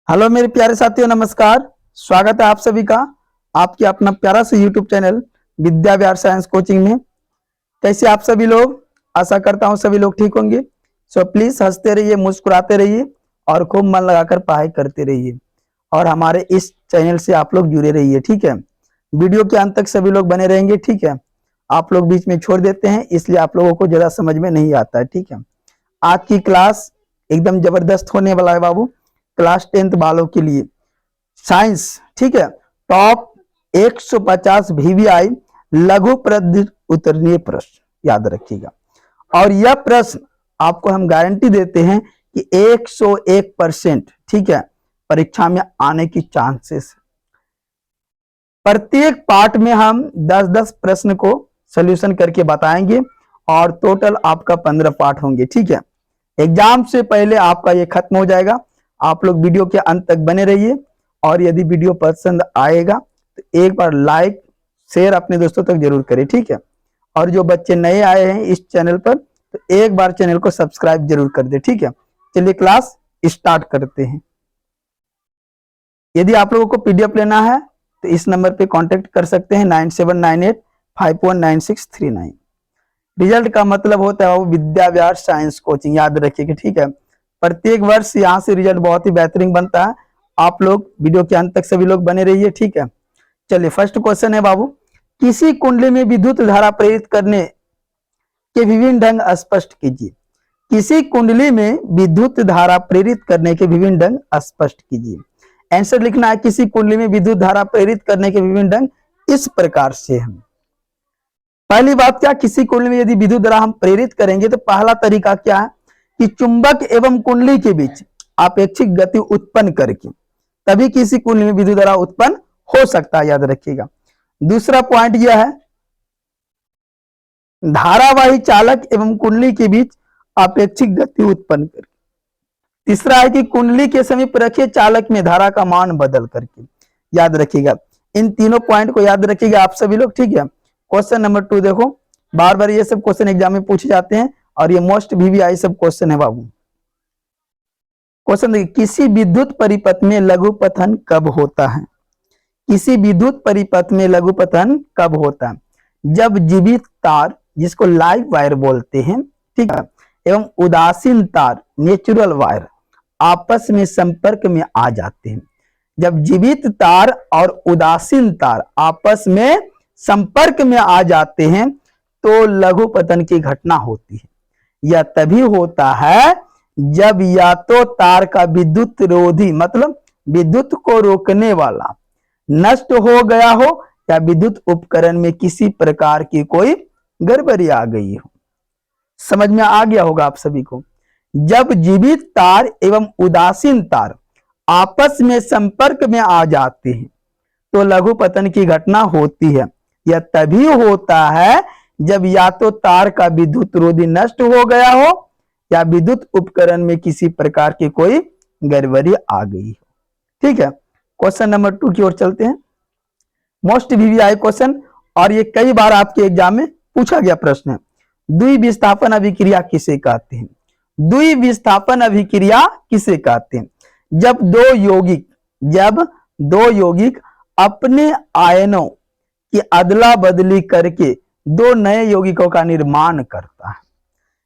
Hello मेरे प्यारे साथियों, नमस्कार। स्वागत है आप सभी का आपके अपना प्यारा सा YouTube channel Vidya Vihar science coaching में। कैसे आप सभी लोग? आशा करता हूं सभी लोग ठीक होंगे। सो प्लीज हंसते रहिए, मुस्कुराते रहिए और खूब मन लगाकर पढ़ाई करते रहिए और हमारे इस चैनल से आप लोग जुड़े रहिए, ठीक है। वीडियो के अंत तक सभी लोग बने रहेंगे, ठीक है। आप लोग बीच में छोड़ देते हैं, इसलिए आप लोगों को ज्यादा समझ में नहीं आता है, ठीक है। आज की क्लास एकदम जबरदस्त होने वाला है बाबू। क्लास 10th वालों के लिए साइंस, ठीक है। टॉप 150 VVI लघु पद्य उत्तरीय प्रश्न याद रखिएगा। और यह प्रश्न आपको हम गारंटी देते हैं कि 101%, ठीक है, परीक्षा में आने की चांसेस। प्रत्येक पार्ट में हम 10-10 प्रश्न को सोल्यूशन करके बताएंगे और टोटल आपका 15 पार्ट होंगे, ठीक है। एग्जाम से पहले आपका ये खत्म हो जाएगा। आप लोग वीडियो के अंत तक बने रहिए और यदि वीडियो पसंद आएगा तो एक बार लाइक शेयर अपने दोस्तों तक जरूर करें, ठीक है। और जो बच्चे नए आए हैं इस चैनल पर तो एक बार चैनल को सब्सक्राइब जरूर कर दे, ठीक है। चलिए क्लास स्टार्ट करते हैं। यदि आप लोगों को पीडीएफ लेना है तो इस नंबर पे कांटेक्ट कर सकते हैं 9798519639। रिजल्ट का मतलब होता है वो विद्या विहार साइंस कोचिंग, याद रखिएगा, ठीक है। प्रत्येक वर्ष यहाँ से रिजल्ट बहुत ही बेहतरीन बनता है। आप लोग वीडियो के अंत तक सभी लोग बने रहिए, ठीक है। चलिए फर्स्ट क्वेश्चन है बाबू, किसी कुंडली में विद्युत धारा प्रेरित करने के विभिन्न ढंग स्पष्ट कीजिए। किसी कुंडली में विद्युत धारा प्रेरित करने के विभिन्न ढंग स्पष्ट कीजिए। आंसर लिखना है, किसी कुंडली में विद्युत धारा प्रेरित करने के विभिन्न ढंग इस प्रकार से हम। पहली बात क्या, किसी कुंडली में यदि विद्युत धारा हम प्रेरित करेंगे तो पहला तरीका क्या है कि चुंबक एवं कुंडली के बीच आपेक्षिक गति उत्पन्न करके तभी किसी कुंडली में विद्युत धारा उत्पन्न हो सकता है, याद रखिएगा। दूसरा पॉइंट यह है, धारावाही चालक एवं कुंडली के बीच आपेक्षिक गति उत्पन्न करके। तीसरा है कि कुंडली के समीप रखे चालक में धारा का मान बदल करके, याद रखिएगा। इन तीनों पॉइंट को याद रखिएगा आप सभी लोग, ठीक है। क्वेश्चन नंबर 2 देखो, बार बार ये सब क्वेश्चन एग्जाम में पूछे जाते हैं और ये मोस्ट VVI सब क्वेश्चन है बाबू। क्वेश्चन देखिए, किसी विद्युत परिपथ में लघु पतन कब होता है? किसी विद्युत परिपथ में लघु पतन कब होता है? जब जीवित तार, जिसको लाइव वायर बोलते हैं, ठीक है, एवं उदासीन तार, नेचुरल वायर, आपस में संपर्क में आ जाते हैं। जब जीवित तार और उदासीन तार आपस में संपर्क में आ जाते हैं तो लघु पतन की घटना होती है। यह तभी होता है जब या तो तार का विद्युत रोधी, मतलब विद्युत को रोकने वाला नष्ट हो गया हो या विद्युत उपकरण में किसी प्रकार की कोई गड़बड़ी आ गई हो। समझ में आ गया होगा आप सभी को। जब जीवित तार एवं उदासीन तार आपस में संपर्क में आ जाते हैं तो लघु पतन की घटना होती है। यह तभी होता है जब या तो तार का विद्युत रोधी नष्ट हो गया हो या विद्युत उपकरण में किसी प्रकार की कोई गड़बड़ी आ गई हो, ठीक है। क्वेश्चन नंबर 2 की ओर चलते हैं। मोस्ट VVI क्वेश्चन और ये कई बार आपके एग्जाम में पूछा गया प्रश्न है। द्विविस्थापन अभिक्रिया किसे कहते हैं? द्विविस्थापन अभिक्रिया किसे कहते हैं? जब दो यौगिक अपने आयनों की अदला बदली करके दो नए यौगिकों का निर्माण करता है।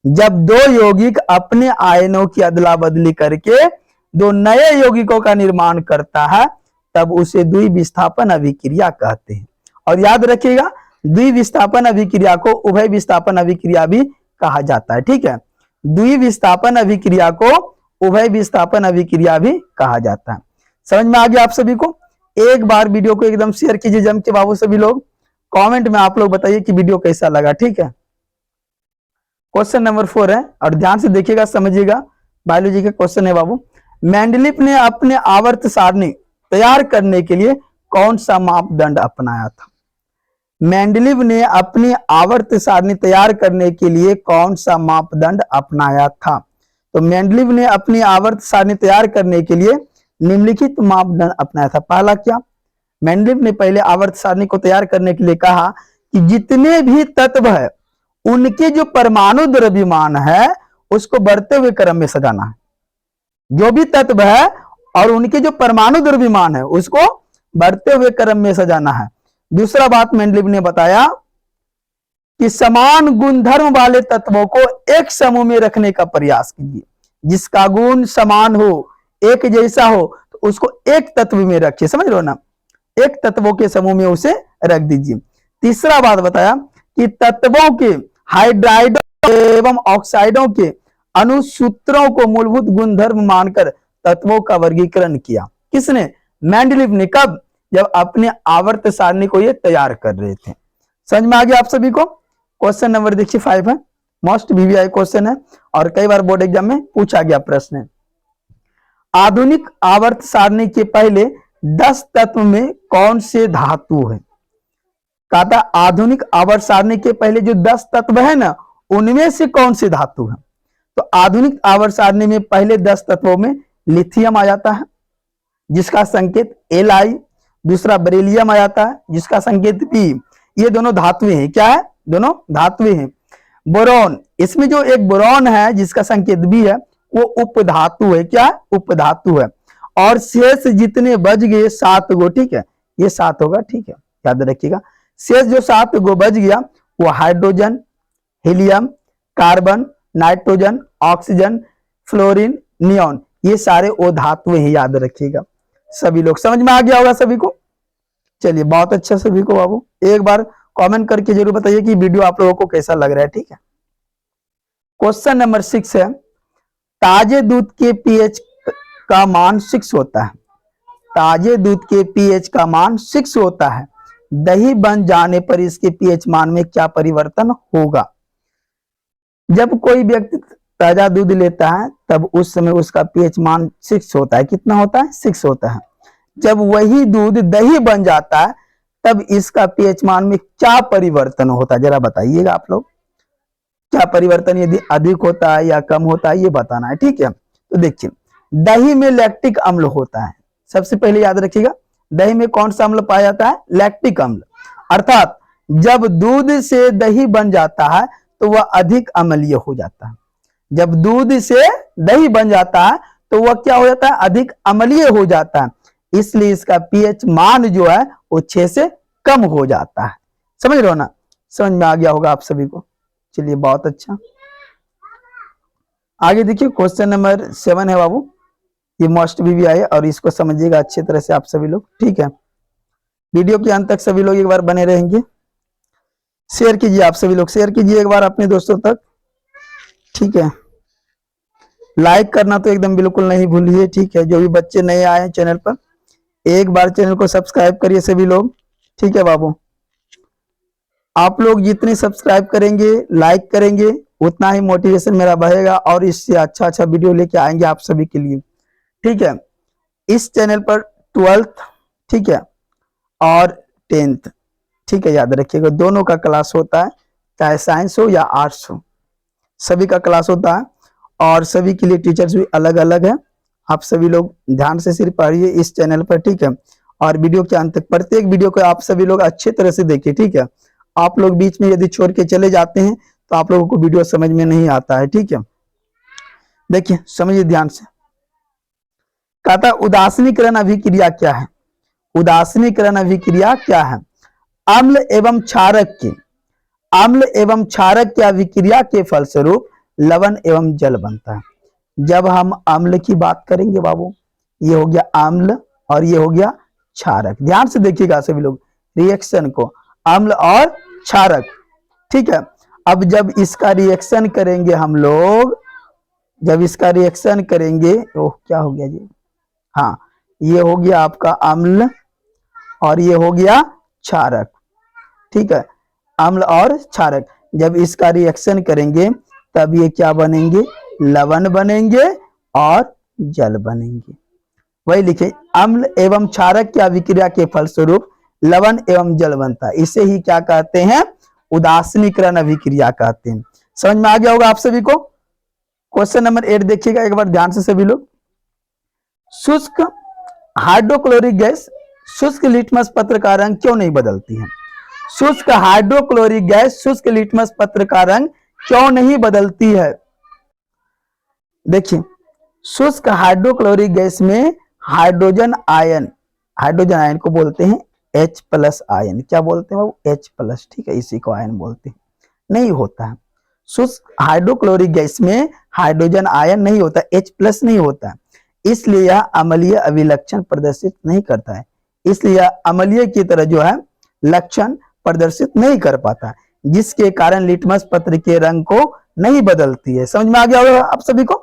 जब दो यौगिक अपने आयनों की अदला बदली करके दो नए यौगिकों का निर्माण करता है तब उसे द्विविस्थापन अभिक्रिया कहते हैं। और याद रखिएगा, द्विविस्थापन अभिक्रिया को उभय विस्थापन अभिक्रिया भी कहा जाता है, ठीक है। द्विविस्थापन अभिक्रिया को उभय विस्थापन अभिक्रिया भी कहा जाता है। समझ में आ गया आप सभी को? एक बार वीडियो को एकदम शेयर कीजिए जम के बाबू सभी लोग। कमेंट में आप लोग बताइए कि वीडियो कैसा लगा, ठीक है। क्वेश्चन नंबर 4 है और ध्यान से देखिएगा, समझिएगा। बायोलॉजी का क्वेश्चन है बाबू। मेंडलीफ ने अपने आवर्त सारणी तैयार करने के लिए कौन सा मापदंड अपनाया था? मेंडलीफ ने अपनी आवर्त सारणी तैयार करने के लिए कौन सा मापदंड अपनाया था? तो मेंडलीफ ने अपनी आवर्त सारणी तैयार करने के लिए निम्नलिखित मापदंड अपनाया था। पहला क्या, मेंडलीफ ने पहले आवर्त सारणी को तैयार करने के लिए कहा कि जितने भी तत्व है उनके जो परमाणु द्रव्यमान है उसको बढ़ते हुए क्रम में सजाना है। जो भी तत्व है और उनके जो परमाणु द्रव्यमान है उसको बढ़ते हुए क्रम में सजाना है। दूसरा बात मेंडलीव ने बताया कि समान गुणधर्म वाले तत्वों को एक समूह में रखने का प्रयास कीजिए। जिसका गुण समान हो, एक जैसा हो, तो उसको एक तत्व में रखिए। समझ लो ना, एक तत्वों के समूह में उसे रख दीजिए। तीसरा बात बताया कि तत्वों के हाइड्राइडों एवं ऑक्साइडों के अनुसूत्रों को मूलभूत गुणधर्म मानकर तत्वों का वर्गीकरण किया। किसने? मेंडलीव ने। कब? जब अपने आवर्त सारणी को ये तैयार कर रहे थे। समझ में आ गया आप सभी को? क्वेश्चन नंबर देखिए 5 है, मोस्ट वीवीआई क्वेश्चन है और कई बार बोर्ड एग्जाम में पूछा गया प्रश्न है। आधुनिक आवर्त सारणी के पहले 10 तत्व में कौन से धातु है? कहा था आधुनिक आवर्त सारणी के पहले जो 10 तत्व है ना, उनमें से कौन से धातु है? तो आधुनिक आवर्त सारणी में पहले 10 तत्वों में लिथियम आ जाता है जिसका संकेत Li, दूसरा बेरिलियम आ जाता है जिसका संकेत P। ये दोनों धातुएं हैं। क्या है? दोनों धातुएं हैं। बोरॉन, इसमें जो एक बोरॉन है जिसका संकेत B है वो उपधातु है। क्या है? उपधातु है। और शेष जितने बच गए 7 गो, ठीक है, ये 7 होगा, ठीक है, याद रखिएगा। शेष जो 7 गो बच गया वो hydrogen, helium, carbon, nitrogen, oxygen, fluorine, neon, ये सारे वो धातुएं ही, याद रखिएगा। सभी लोग समझ में आ गया होगा सभी को? चलिए बहुत अच्छा सभी को। बाबू एक बार कमेंट करके जरूर बताइए कि वीडियो आप लोगों को कैसा लग रहा है, ठीक है। क्वेश्चन नंबर 6 है, ताजे दूध के पीएच का मान 6 होता है। ताजे दूध के पीएच का मान 6 होता है। दही बन जाने पर इसके पीएच मान में क्या परिवर्तन होगा? जब कोई व्यक्ति ताजा दूध लेता है तब उस समय उसका पीएच मान 6 होता है। कितना होता है? 6 होता है। जब वही दूध दही बन जाता है तब इसका पीएच मान में क्या परिवर्तन होता है? जरा बताइएगा आप लोग, क्या परिवर्तन, यदि अधिक होता है या कम होता है, ये बताना है, ठीक है। तो देखिए, दही में लैक्टिक अम्ल होता है। सबसे पहले याद रखिएगा, दही में कौन सा अम्ल पाया जाता है? लैक्टिक अम्ल। अर्थात जब दूध से दही बन जाता है तो वह अधिक अम्लीय हो जाता है। जब दूध से दही बन जाता है तो वह क्या हो जाता है? अधिक अम्लीय हो जाता है। इसलिए इसका पीएच मान जो है वो 6 से कम हो जाता है। समझ रहे हो ना? समझ में आ गया होगा आप सभी को। चलिए बहुत अच्छा। आगे देखिए क्वेश्चन नंबर 7 है बाबू, ये मोस्ट वीवीआई है और इसको समझिएगा अच्छी तरह से आप सभी लोग, ठीक है। वीडियो के अंत तक सभी लोग एक बार बने रहेंगे। शेयर कीजिए, आप सभी लोग शेयर कीजिए एक बार अपने दोस्तों तक, ठीक है। लाइक करना तो एकदम बिल्कुल नहीं भूलिए, ठीक है। जो भी बच्चे नए आए हैं चैनल पर, एक बार चैनल को सब्सक्राइब करिए सभी लोग, ठीक है बाबू। आप लोग जितने सब्सक्राइब करेंगे, लाइक करेंगे, उतना ही मोटिवेशन मेरा बढ़ेगा और इससे अच्छा अच्छा वीडियो लेके आएंगे आप सभी के लिए, ठीक है। इस चैनल पर 12th, ठीक है, और 10th, ठीक है, याद रखिएगा, दोनों का क्लास होता है, चाहे साइंस हो या आर्ट्स हो, सभी का क्लास होता है और सभी के लिए टीचर्स भी अलग अलग है। आप सभी लोग ध्यान से सिर्फ पढ़िए इस चैनल पर, ठीक है। और वीडियो के अंत तक प्रत्येक वीडियो को आप सभी लोग अच्छे तरह से देखिए, ठीक है। आप लोग बीच में यदि छोड़ के चले जाते हैं तो आप लोगों को वीडियो समझ में नहीं आता है, ठीक है। देखिए समझिए ध्यान से। कहता उदासीनीकरण अभिक्रिया क्या है? उदासीनीकरण अभिक्रिया क्या है? अम्ल एवं क्षारक के अभिक्रिया के फलस्वरूप लवण एवं जल बनता है। जब हम अम्ल की बात करेंगे बाबू, ये हो गया अम्ल और ये हो गया क्षारक। ध्यान से देखिएगा सभी लोग रिएक्शन को, अम्ल और क्षारक, ठीक है। अब जब इसका रिएक्शन करेंगे हम लोग, जब इसका रिएक्शन करेंगे, ओह क्या हो गया जी, हाँ, ये हो गया आपका अम्ल और ये हो गया क्षारक, ठीक है, अम्ल और क्षारक। जब इसका रिएक्शन करेंगे तब ये क्या बनेंगे? लवण बनेंगे और जल बनेंगे। वही लिखे, अम्ल एवं क्षारक की अभिक्रिया के फलस्वरूप लवण एवं जल बनता है। इसे ही क्या कहते हैं? उदासीनीकरण अभिक्रिया कहते हैं। समझ में आ गया होगा आप सभी को। क्वेश्चन नंबर 8 देखिएगा एक बार ध्यान से सभी लोग। शुष्क हाइड्रोक्लोरिक गैस शुष्क लिटमस पत्र का रंग क्यों नहीं बदलती है? शुष्क हाइड्रोक्लोरिक गैस शुष्क लिटमस पत्र का रंग क्यों नहीं बदलती है? देखिए, शुष्क हाइड्रोक्लोरिक गैस में हाइड्रोजन आयन को बोलते हैं H प्लस आयन। क्या बोलते हैं वो? H प्लस, ठीक है, इसी को आयन बोलते हैं। नहीं होता है शुष्क हाइड्रोक्लोरिक गैस में हाइड्रोजन आयन नहीं होता, H प्लस नहीं होता, इसलिए यह अम्लीय अभिलक्षण प्रदर्शित नहीं करता है। इसलिए यह अम्लीय की तरह जो है लक्षण प्रदर्शित नहीं कर पाता, जिसके कारण लिटमस पत्र के रंग को नहीं बदलती है। समझ में आ गया होगा आप सभी को?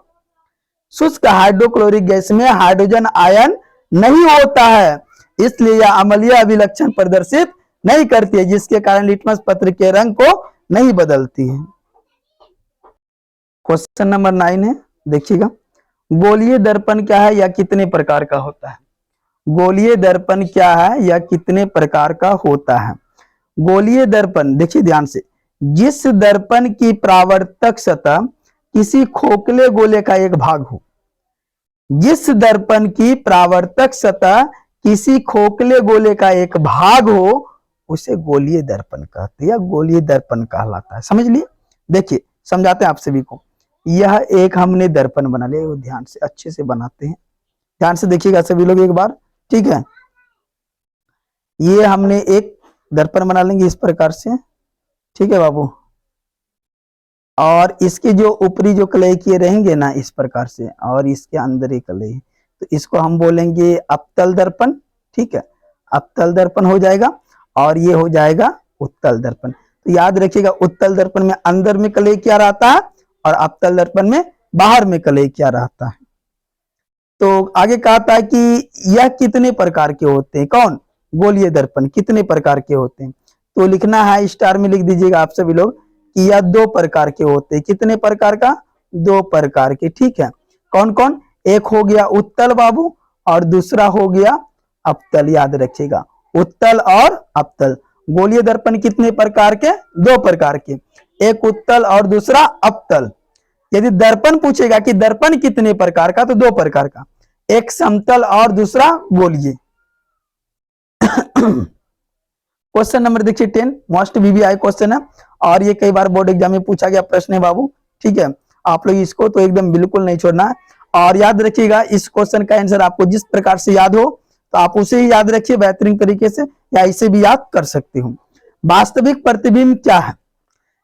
शुष्क हाइड्रोक्लोरिक गैस में हाइड्रोजन आयन नहीं होता है, इसलिए यह अम्लीय अभिलक्षण प्रदर्शित नहीं करती है, जिसके कारण लिटमस पत्र के रंग को नहीं बदलती है। क्वेश्चन नंबर 9 है, देखिएगा। गोलीय दर्पण क्या है या कितने प्रकार का होता है? गोलीय दर्पण क्या है या कितने प्रकार का होता है? गोलीय दर्पण देखिए ध्यान से, जिस दर्पण की परावर्तक सतह किसी खोखले गोले का एक भाग हो, जिस दर्पण की परावर्तक सतह किसी खोखले गोले का एक भाग हो, उसे गोलीय दर्पण कहते हैं या गोलीय दर्पण कहलाता है। समझ लिए? देखिए समझाते हैं आप सभी को। यह एक हमने दर्पण बना लिया, वो ध्यान से अच्छे से बनाते हैं, ध्यान से देखिएगा सभी लोग एक बार, ठीक है। ये हमने एक दर्पण बना लेंगे इस प्रकार से, ठीक है बाबू, और इसके जो ऊपरी जो कलई किए रहेंगे ना इस प्रकार से, और इसके अंदर एक कलई, तो इसको हम बोलेंगे अवतल दर्पण, ठीक है, अवतल दर्पण हो जाएगा, और ये हो जाएगा उत्तल दर्पण। तो याद रखिएगा, उत्तल दर्पण में अंदर में कलई क्या रहता है और अवतल दर्पण में बाहर में कलई क्या रहता है। तो आगे कहता है कि यह कितने प्रकार के होते हैं? कौन? गोलीय दर्पण कितने प्रकार के होते हैं? तो लिखना है, स्टार में लिख दीजिएगा आप सभी लोग कि यह 2 प्रकार के होते हैं। कितने प्रकार का? 2 प्रकार के, ठीक है। कौन कौन? एक हो गया उत्तल बाबू और दूसरा हो गया अवतल। याद रखिएगा, उत्तल और अवतल। गोलीय दर्पण कितने प्रकार के? 2 प्रकार के, एक उत्तल और दूसरा अवतल। यदि दर्पण पूछेगा कि दर्पण कितने प्रकार का, तो 2 प्रकार का, एक समतल और दूसरा गोलीय। क्वेश्चन नंबर देखिए 10, मोस्ट VVI क्वेश्चन है, और ये कई बार बोर्ड एग्जाम में पूछा गया प्रश्न है बाबू, ठीक है। आप लोग इसको तो एकदम बिल्कुल नहीं छोड़ना है, और याद रखिएगा इस क्वेश्चन का आंसर आपको जिस प्रकार से याद हो तो आप उसे ही याद रखिए बेहतरीन तरीके से, या इसे भी याद कर सकते हो। वास्तविक प्रतिबिंब क्या है?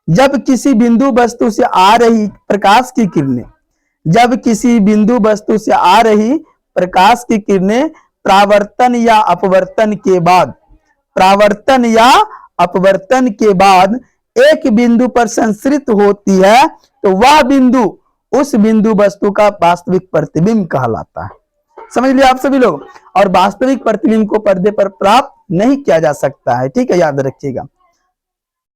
जब किसी बिंदु वस्तु से आ रही प्रकाश की किरणें, जब किसी बिंदु वस्तु से आ रही प्रकाश की किरणें परावर्तन या अपवर्तन के बाद, परावर्तन या अपवर्तन के बाद एक बिंदु पर संश्रित होती है, तो वह बिंदु उस बिंदु वस्तु का वास्तविक प्रतिबिंब कहलाता है। समझ लिया आप सभी लोग? और वास्तविक प्रतिबिंब को पर्दे पर प्राप्त नहीं किया जा सकता है, ठीक है, याद रखिएगा।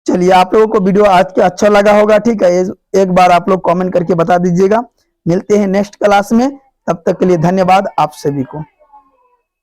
चलिए, आप लोगों को वीडियो आज के अच्छा लगा होगा, ठीक है, एक बार आप लोग कमेंट करके बता दीजिएगा। मिलते हैं नेक्स्ट क्लास में, तब तक के लिए धन्यवाद आप सभी को।